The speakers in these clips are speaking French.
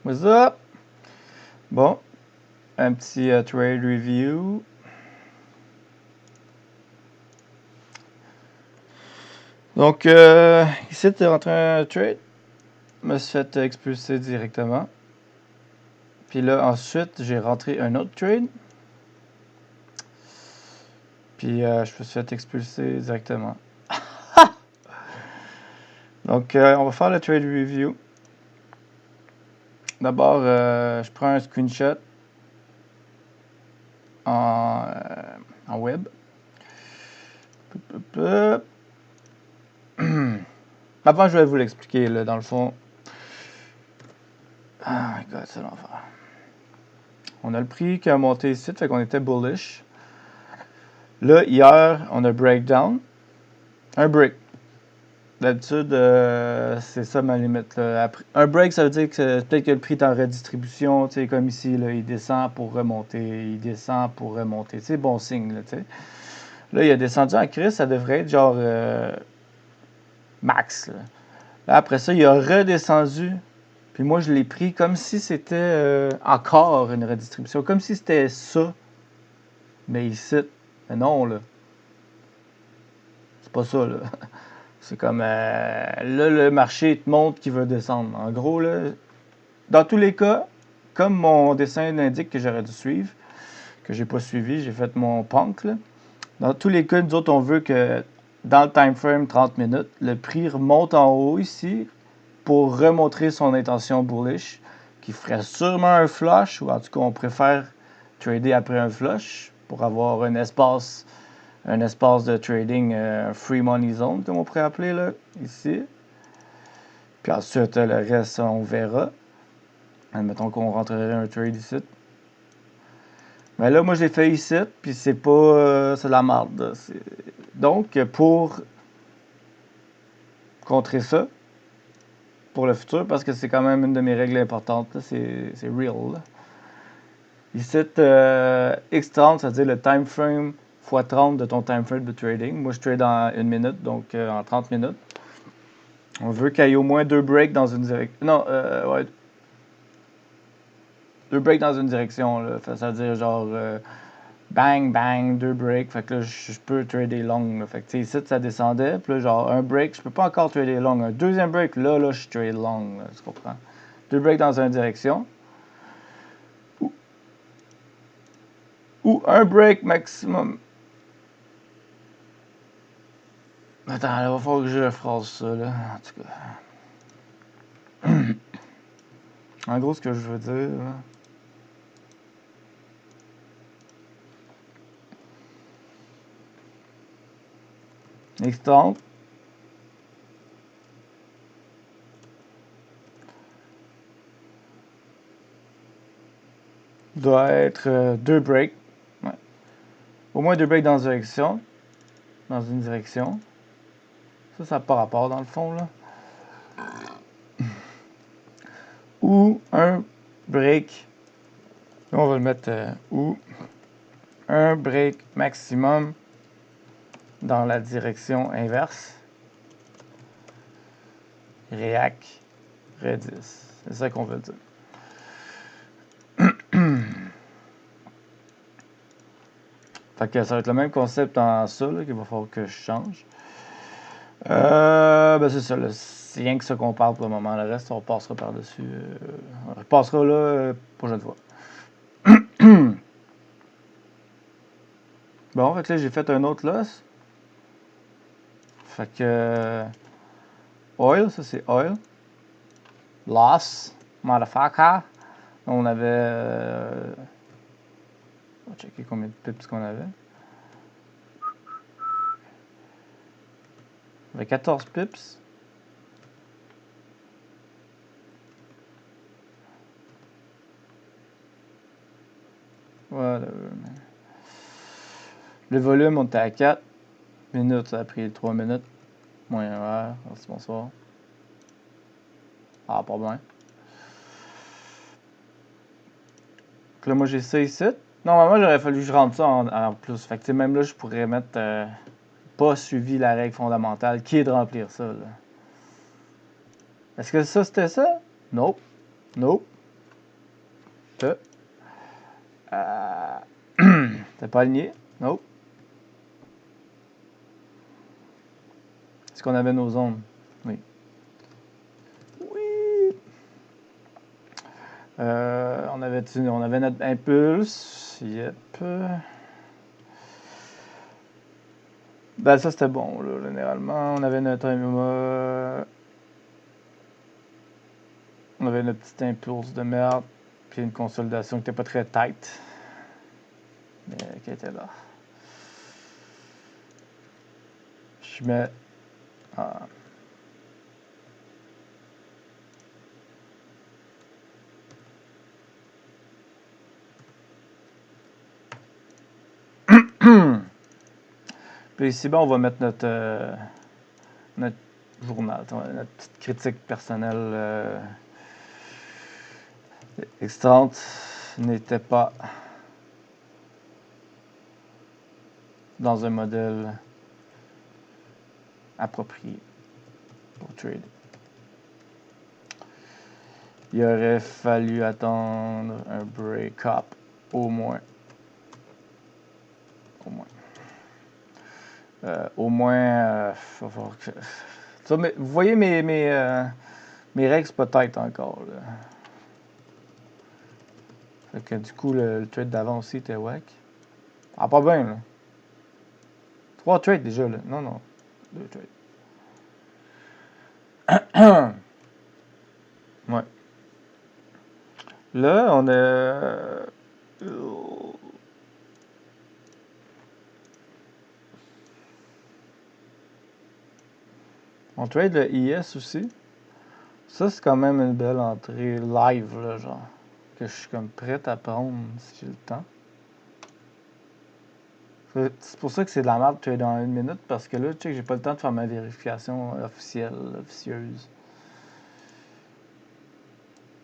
What's up? Bon, un petit trade review. Donc, ici, tu es rentré un trade. Je me suis fait expulser directement. Puis là, ensuite, j'ai rentré un autre trade. Puis je me suis fait expulser directement. Donc, on va faire le trade review. D'abord, je prends un screenshot en web. Avant, je vais vous l'expliquer, là, dans le fond. Ah my god, c'est l'enfer. On a le prix qui a monté ici, fait qu'on était bullish. Là, hier, on a breakdown. Un break. D'habitude, c'est ça ma limite. Là. Un break, ça veut dire que peut-être que le prix est en redistribution, tu sais, comme ici, là, il descend pour remonter, il descend pour remonter. C'est bon signe, là, tu sais. Là, il a descendu en crise, ça devrait être genre max. Là, après ça, il a redescendu. Puis moi, je l'ai pris comme si c'était encore une redistribution, comme si c'était ça. Mais ici, mais non, là. C'est pas ça, là. C'est comme, là, le marché te montre qu'il veut descendre. En gros, là, dans tous les cas, comme mon dessin l'indique que j'aurais dû suivre, que j'ai pas suivi, j'ai fait mon punk, là. Dans tous les cas, nous autres, on veut que dans le time frame 30 minutes, le prix remonte en haut ici pour remontrer son intention bullish, qui ferait sûrement un flush, ou en tout cas, on préfère trader après un flush pour avoir un espace de trading, free money zone, comme on pourrait appeler, là, ici. Puis ensuite, le reste, on verra. Admettons qu'on rentrerait un trade ici. Mais là, moi, je l'ai fait ici, puis c'est pas... c'est de la merde. Donc, pour contrer ça, pour le futur, parce que c'est quand même une de mes règles importantes, c'est real. Là. Ici, X30, c'est-à-dire le time frame x 30 de ton time frame de trading. Moi, je trade en 1 minute, donc en 30 minutes. On veut qu'il y ait au moins 2 breaks dans une direction. Non, ouais. 2 breaks dans une direction, là. C'est-à-dire genre bang, bang, 2 breaks. Fait que là, je peux trader long. Là. Fait que ici, ça descendait. Puis là, genre un break, je peux pas encore trader long. Un deuxième break, là, je trade long. Là, tu comprends? 2 breaks dans une direction. Ou un break maximum. Attends, il va falloir que je phrase ça, là. En tout cas. En gros, ce que je veux dire, là. X30. Doit être 2 breaks. Ouais. Au moins 2 breaks dans une direction. Dans une direction. Ça n'a pas rapport dans le fond, là. Ou un break. Là, on va le mettre ou un break maximum dans la direction inverse. Réac, Redis. C'est ça qu'on veut dire. Fait que ça va être le même concept en ça, là, qu'il va falloir que je change. Ben c'est ça, là. C'est rien que ça qu'on parle pour le moment. Le reste, on passera par-dessus. On repassera là prochaine fois. Bon, fait que là, j'ai fait un autre loss. Fait que. Oil, ça c'est oil. Loss, motherfucker. On avait. On va checker combien de pips qu'on avait. On avait 14 pips. Voilà. Le volume, on était à 4 minutes. Ça a pris 3 minutes. Moyen heure. Merci, bonsoir. Ah, pas bien. Donc là, moi, j'ai ça ici. Normalement, j'aurais fallu que je rentre ça en plus. Fait que même là, je pourrais mettre pas suivi la règle fondamentale qui est de remplir ça. Là. Est-ce que ça, c'était ça? Nope. Nope. fait. T'es pas aligné? Non. Est-ce qu'on avait nos ondes? Oui. Oui! On avait notre impulse. Yep. Ben ça c'était bon, là, généralement. On avait notre petit impulse de merde. Puis une consolidation qui était pas très tight. Mais qui était là. Je mets. Puis ici, ben, on va mettre notre journal, notre petite critique personnelle. X30 n'était pas dans un modèle approprié pour trade. Il aurait fallu attendre un break-up au moins. Ça, mais, vous voyez mes règles, c'est pas tête encore. Là. Fait que du coup, le trade d'avant aussi était wack. Ah, pas bien, là. 3 trades déjà, là. Non. 2 trades. Ouais. Là, on a. On trade le IS aussi. Ça, c'est quand même une belle entrée live, là, genre. Que je suis comme prête à prendre si j'ai le temps. C'est pour ça que c'est de la merde de trader dans 1 minute, parce que là, tu sais que j'ai pas le temps de faire ma vérification officieuse.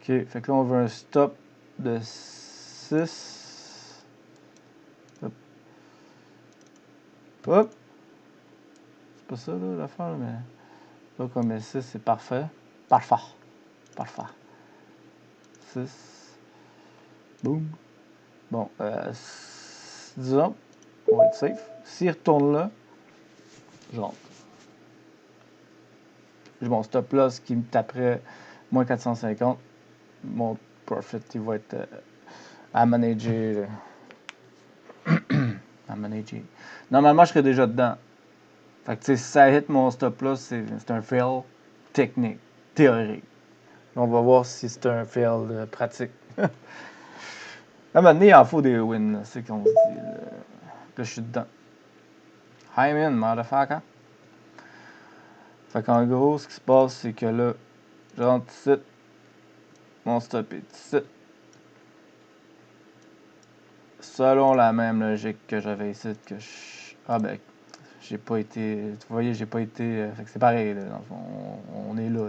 Ok, fait que là, on veut un stop de 6. Hop! C'est pas ça, là, l'affaire, mais. Là, comme 6, c'est parfait. Parfait. 6. Boum. Bon, disons, on va être safe. S'il retourne là, je rentre. J'ai mon stop loss qui me taperait moins 450. Mon profit, il va être à manager. À manager. Normalement, je serais déjà dedans. Fait que, tu sais, si ça hit mon stop loss, c'est un fail technique, théorique. On va voir si c'est un fail pratique. À un moment donné, il en faut des wins, c'est qu'on se dit. Là, je suis dedans. I'm in, motherfucker. Fait qu'en gros, ce qui se passe, c'est que là, je rentre ici, mon stop est ici. Selon la même logique que j'avais ici, que je... Ah ben, j'ai pas été... Vous voyez, j'ai pas été... Fait que c'est pareil, là, dans le fond, on est là.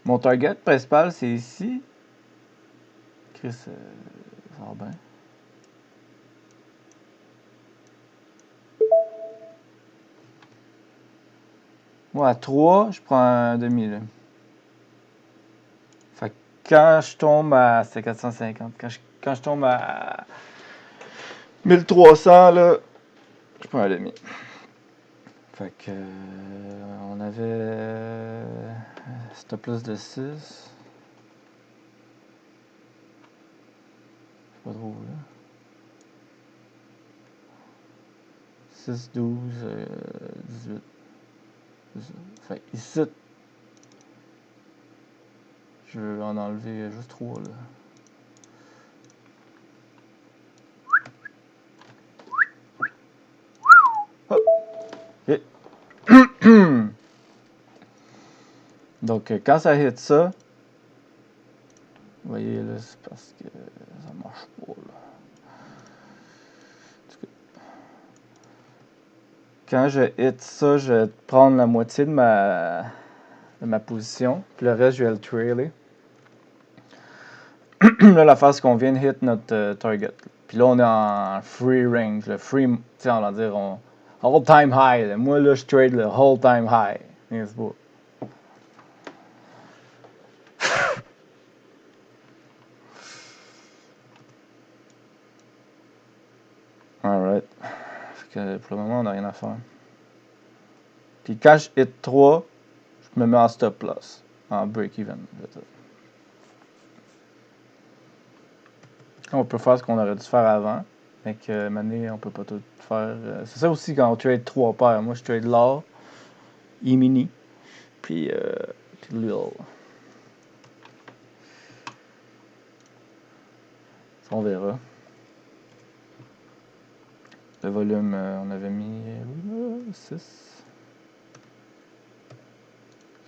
Mon target principal, c'est ici. Chris, ça va bien. Moi, à 3, je prends un demi, là. Fait que quand je tombe à... C'est 450. Quand je tombe à 1300, là, je prends un demi. Fait que... on avait... stop loss de 6. Pas trop, là. 6, 12, 18. Fait ici, je veux en enlever juste 3, là. Hop! Okay. Donc, quand ça hit ça, vous voyez, là, c'est parce que ça marche pas, là. Quand je hit ça, je vais prendre la moitié de ma position. Puis le reste, je vais le trailer. Là, la phase qu'on vient de hit notre target. Puis là, on est en free range. Le free, tu sais, on va dire, all time high. Là. Moi, là, je trade le all time high. N'est-ce pas? que pour le moment, on n'a rien à faire. Puis quand je hit 3, je me mets en stop loss, en break-even. On peut faire ce qu'on aurait dû faire avant. Fait que maintenant, on peut pas tout faire. C'est ça aussi quand on trade 3 paires. Moi, je trade l'or, E-mini, puis l'huile. Ça, on verra. Le volume, on avait mis 6.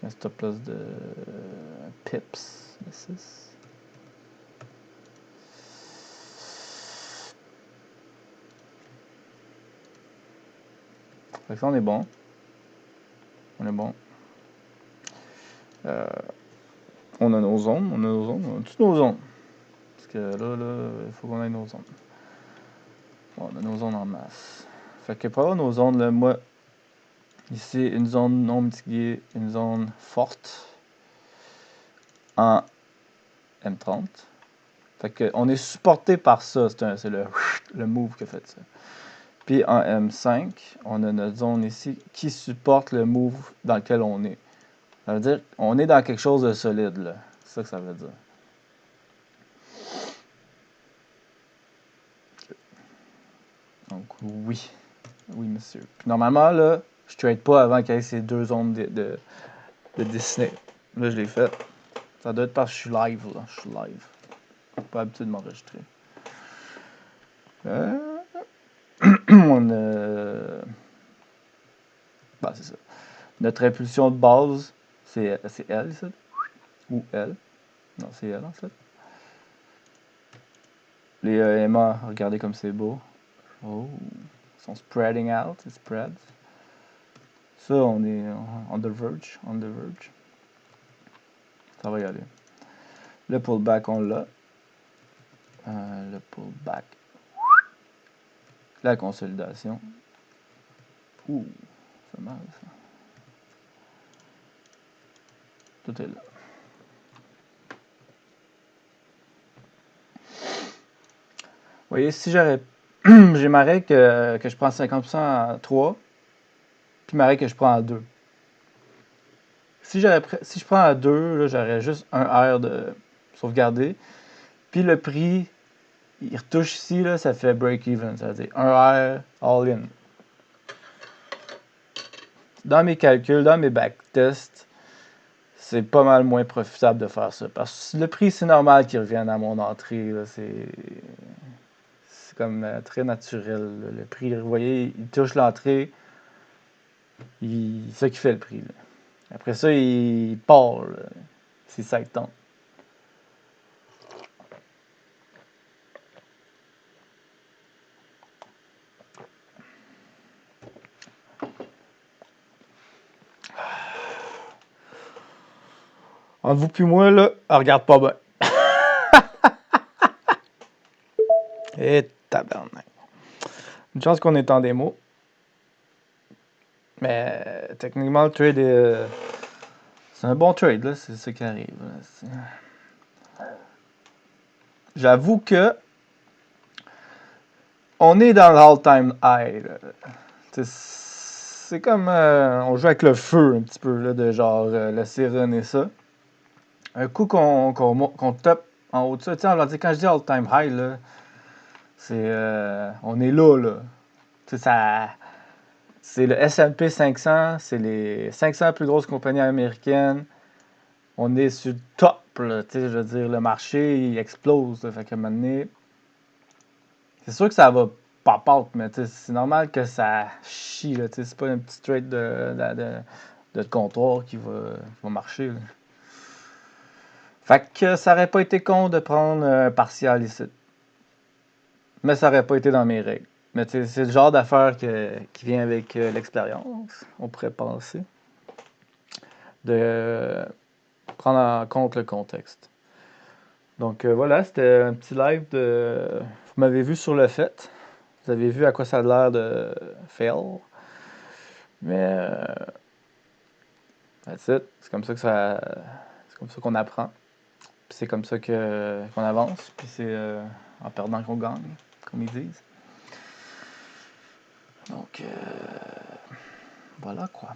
Un stop loss de pips de 6. Fait que ça, on est bon. On est bon. On a nos zones. On a toutes nos zones. Parce que là, il faut qu'on ait nos zones. Bon, on a nos zones en masse. Fait que pour avoir nos zones, là, moi, ici, une zone non mitiguée, une zone forte en M30. Fait que on est supporté par ça. C'est le move qui a fait ça. Puis en M5, on a notre zone ici qui supporte le move dans lequel on est. Ça veut dire qu'on est dans quelque chose de solide, là. C'est ça que ça veut dire. Donc oui. Oui, monsieur. Puis normalement, là, je trade pas avant qu'il y ait ces deux zones de Disney. Là, je l'ai fait. Ça doit être parce que je suis live, là. Je suis live. Pas habitué de m'enregistrer. On a... Bah, c'est ça. Notre impulsion de base, c'est elle, ça. Ou elle. Non, c'est elle, en fait. Les EMA, regardez comme c'est beau. Oh. Ils sont spreading out. It spreads. Ça, on est on the verge. On the verge. Ça va y aller. Le pullback, on l'a. Le pullback. La consolidation. Ouh, ça fait mal, ça. Tout est là. Vous voyez, si j'aurais... j'ai ma règle que je prends 50% à 3, puis ma règle que je prends à 2. Si je prends à 2, là, j'aurais juste un R de sauvegarder. Puis le prix, il retouche ici, là, ça fait break-even. C'est-à-dire un R all-in. Dans mes calculs, dans mes backtests, c'est pas mal moins profitable de faire ça. Parce que le prix, c'est normal qu'il revienne à mon entrée. Là, c'est comme très naturel. Là. Le prix, vous voyez, il touche l'entrée. C'est ça qui fait le prix. Là. Après ça, il part. Là. C'est ça qui tombe. Entre vous puis moi, là, elle regarde pas bien. Et tabarnak. Une chance qu'on est en démo. Mais techniquement, le trade est... c'est un bon trade, là. C'est ça qui arrive. J'avoue que on est dans l'all-time high. C'est comme... on joue avec le feu un petit peu, là, de genre laisser runner ça. Un coup qu'on tape en haut de ça, tu sais, quand je dis all-time high, là, c'est... on est là, là. Tu sais, ça... C'est le S&P 500, c'est les 500 plus grosses compagnies américaines. On est sur le top, là, tu sais, je veux dire, le marché, il explose, là, fait qu'à un moment donné, c'est sûr que ça va pop out, mais c'est normal que ça chie, là, c'est pas un petit trade de comptoir qui va marcher, là. Fait que ça aurait pas été con de prendre un partial ici. Mais ça aurait pas été dans mes règles. Mais c'est le genre d'affaire qui vient avec l'expérience, on pourrait penser. De prendre en compte le contexte. Donc voilà, c'était un petit live de... Vous m'avez vu sur le fait. Vous avez vu à quoi ça a l'air de fail. Mais that's it. C'est comme ça que ça... C'est comme ça qu'on apprend. Puis c'est comme ça qu'on avance. Puis c'est en perdant qu'on gagne, comme ils disent. Donc, voilà quoi.